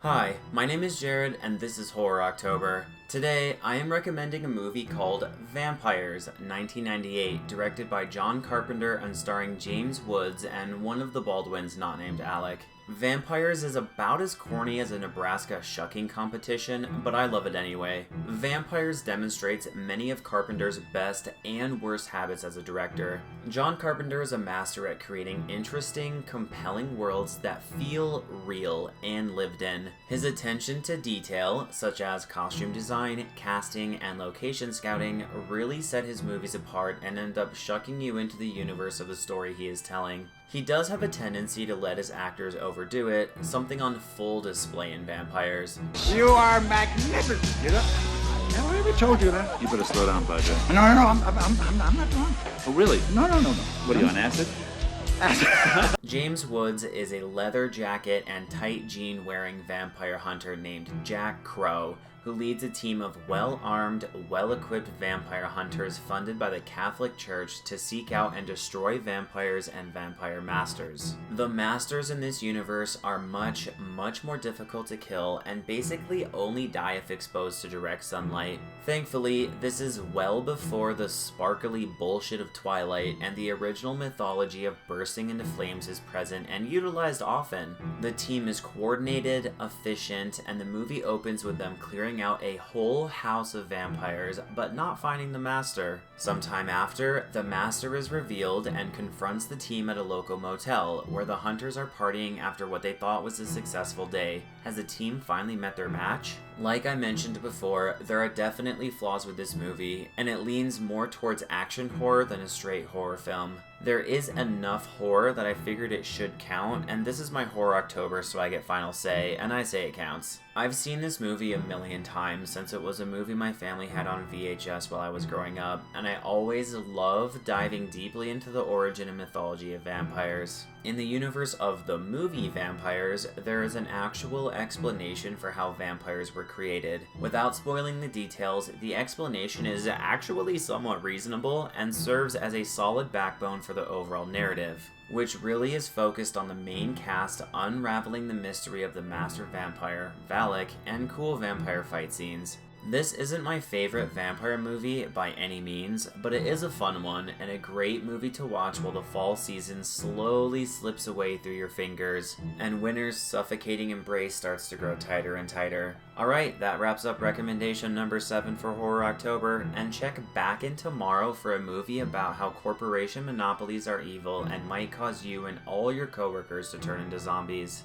Hi, my name is Jared and this is Horror October. Today, I am recommending a movie called Vampires, 1998, directed by John Carpenter and starring James Woods and one of the Baldwins not named Alec. Vampires is about as corny as a Nebraska shucking competition, but I love it anyway. Vampires demonstrates many of Carpenter's best and worst habits as a director. John Carpenter is a master at creating interesting, compelling worlds that feel real and lived in. His attention to detail, such as costume design, casting, and location scouting, really set his movies apart and end up shucking you into the universe of the story he is telling. He does have a tendency to let his actors overdo it, something on full display in Vampires. You are magnificent. Get up. Now, I ever told you that? You better slow down, Badger. No, I'm not drunk. Oh, really? No. What are you, on acid? James Woods is a leather jacket and tight jean wearing vampire hunter named Jack Crow, who leads a team of well-armed, well-equipped vampire hunters funded by the Catholic Church to seek out and destroy vampires and vampire masters. The masters in this universe are much more difficult to kill and basically only die if exposed to direct sunlight. Thankfully, this is well before the sparkly bullshit of Twilight, and the original mythology of bursting into flames is present and utilized often. The team is coordinated, efficient, and the movie opens with them clearing out a whole house of vampires, but not finding the master. Sometime after, the master is revealed and confronts the team at a local motel, where the hunters are partying after what they thought was a successful day. Has the team finally met their match? Like I mentioned before, there are definitely flaws with this movie, and it leans more towards action horror than a straight horror film. There is enough horror that I figured it should count, and this is my Horror October, so I get final say, and I say it counts. I've seen this movie a million times since it was a movie my family had on VHS while I was growing up, and I always love diving deeply into the origin and mythology of vampires. In the universe of the movie Vampires, there is an actual explanation for how vampires were created. Without spoiling the details, the explanation is actually somewhat reasonable and serves as a solid backbone for the overall narrative, which really is focused on the main cast unraveling the mystery of the master vampire, Valak, and cool vampire fight scenes. This isn't my favorite vampire movie by any means, but it is a fun one and a great movie to watch while the fall season slowly slips away through your fingers and winter's suffocating embrace starts to grow tighter and tighter. Alright, that wraps up recommendation number 7 for Horror October, and check back in tomorrow for a movie about how corporation monopolies are evil and might cause you and all your coworkers to turn into zombies.